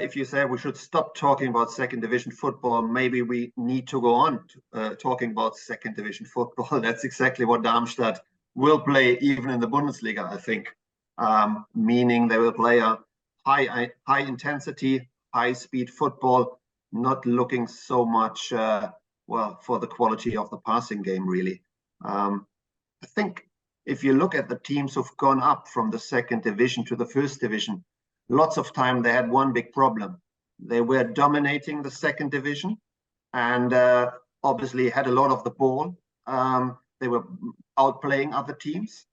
if you say we should stop talking about second division football, maybe we need to go on talking about second division football. That's exactly what Darmstadt will play even in the Bundesliga, I think. Meaning they will play a high intensity, high speed football, not looking so much for the quality of the passing game, really. I think if you look at the teams who've gone up from the second division to the first division, lots of time they had one big problem. They were dominating the second division and obviously had a lot of the ball. They were outplaying other teams,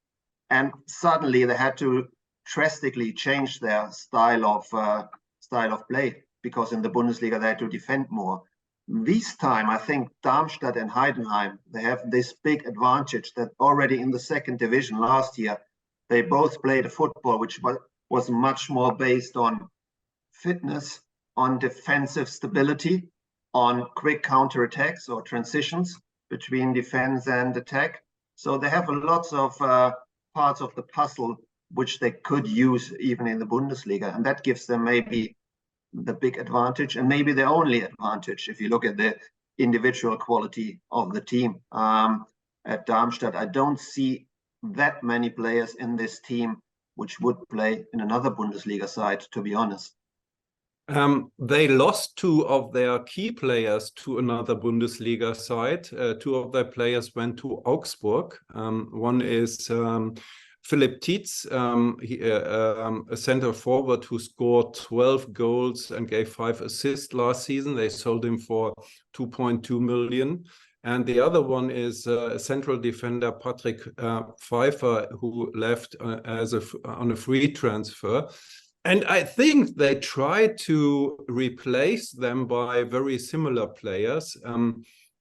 and suddenly they had to drastically change their style of play, because in the Bundesliga they had to defend more. This time, I think Darmstadt and Heidenheim, they have this big advantage that already in the second division last year, they both played a football which was much more based on fitness, on defensive stability, on quick counterattacks or transitions between defense and attack. So they have lots of parts of the puzzle which they could use even in the Bundesliga. And that gives them maybe the big advantage, and maybe the only advantage if you look at the individual quality of the team. At Darmstadt, I don't see that many players in this team which would play in another Bundesliga side, to be honest. They lost two of their key players to another Bundesliga side. Two of their players went to Augsburg. One is Philipp Tietz, a center forward who scored 12 goals and gave 5 assists last season. They sold him for 2.2 million. And the other one is central defender Patrick Pfeiffer, who left on a free transfer. And I think they tried to replace them by very similar players.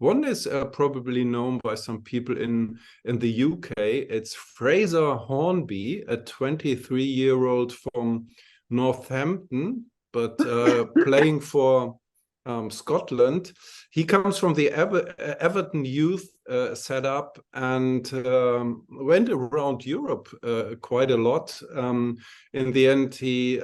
One is probably known by some people in the UK. It's Fraser Hornby, a 23-year-old from Northampton, but playing for Scotland. He comes from the Everton youth setup and went around Europe quite a lot. In the end, he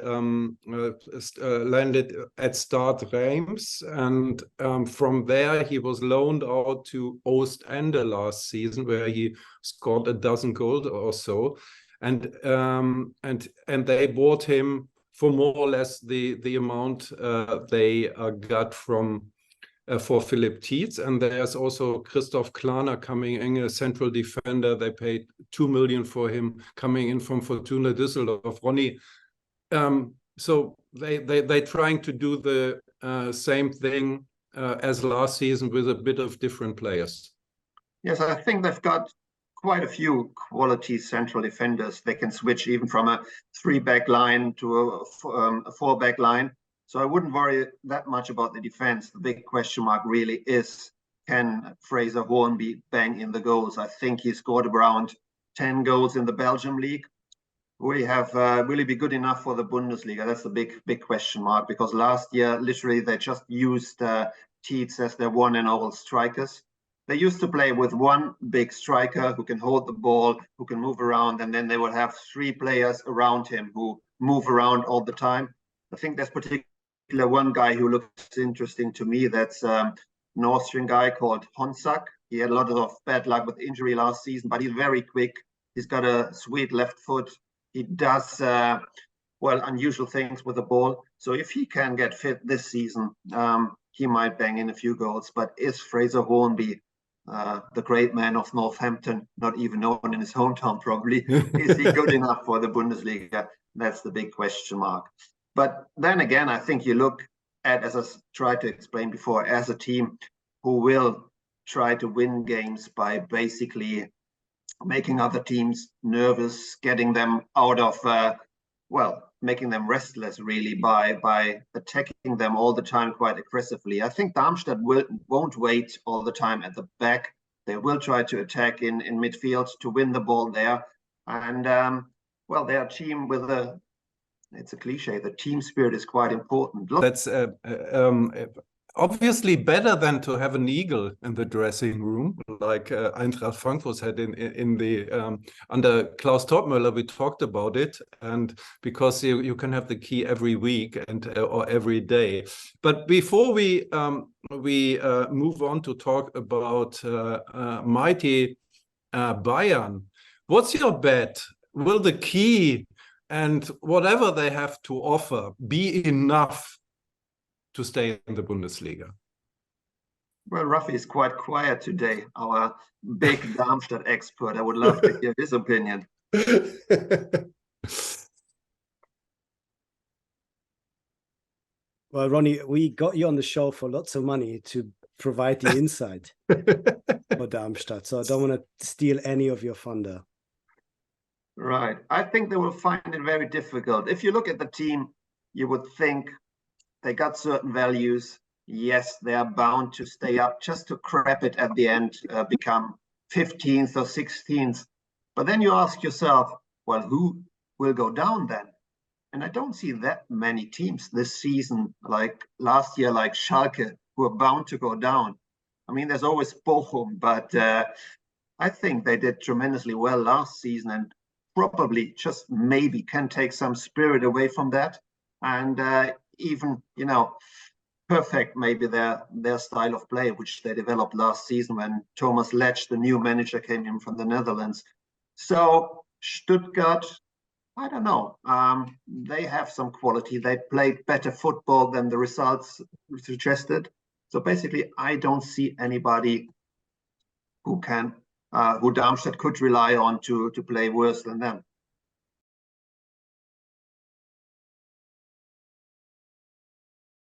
landed at Stade Reims, and from there he was loaned out to Ostende last season, where he scored a dozen goals or so, and they bought him for more or less the amount they got for Philipp Tietz. And there's also Christoph Klaner coming in, a central defender. They paid 2 million for him, coming in from Fortuna Düsseldorf. Ronny, so they're trying to do the same thing as last season with a bit of different players. Yes, I think they've got quite a few quality central defenders. They can switch even from a 3-back line to a 4-back line. So I wouldn't worry that much about the defense. The big question mark really is, can Fraser Hornby bang in the goals? I think he scored around 10 goals in the Belgium league. Will he be good enough for the Bundesliga? That's the big question mark, because last year, literally, they just used Tietz as their one and all strikers. They used to play with one big striker who can hold the ball, who can move around, and then they would have 3 players around him who move around all the time. I think there's particularly one guy who looks interesting to me. That's an Austrian guy called Honsak. He had a lot of bad luck with injury last season, but he's very quick. He's got a sweet left foot. He does, unusual things with the ball. So if he can get fit this season, he might bang in a few goals. But is Fraser Hornby, the great man of Northampton, not even known in his hometown probably, is he good enough for the Bundesliga? That's the big question mark. But then again, I think you look at, as I tried to explain before, as a team who will try to win games by basically making other teams nervous, getting them out of, making them restless really by attacking them all the time quite aggressively. I think Darmstadt won't wait all the time at the back. They will try to attack in midfield to win the ball there. And, they're a team with it's a cliche, the team spirit is quite important. That's obviously better than to have an eagle in the dressing room, like Eintracht Frankfurt had in the under Klaus Toppmöller. We talked about it, and because you can have the key every week and or every day. But before we move on to talk about mighty Bayern, what's your bet? Will the key and whatever they have to offer be enough to stay in the Bundesliga? Well, Rafi is quite quiet today, our big Darmstadt expert. I would love to hear his opinion. Well, Ronnie, we got you on the show for lots of money to provide the insight for Darmstadt, so I don't want to steal any of your thunder. Right. I think they will find it very difficult. If you look at the team, you would think they got certain values. Yes, they are bound to stay up just to crap it at the end, become 15th or 16th. But then you ask yourself, well, who will go down then? And I don't see that many teams this season, like last year, like Schalke, who are bound to go down. I mean, there's always Bochum, but I think they did tremendously well last season and probably just maybe can take some spirit away from that. And even, you know, perfect maybe their style of play, which they developed last season when Thomas Letch, the new manager, came in from the Netherlands. So Stuttgart, I don't know. They have some quality. They played better football than the results suggested. So basically, I don't see anybody who Darmstadt could rely on to play worse than them.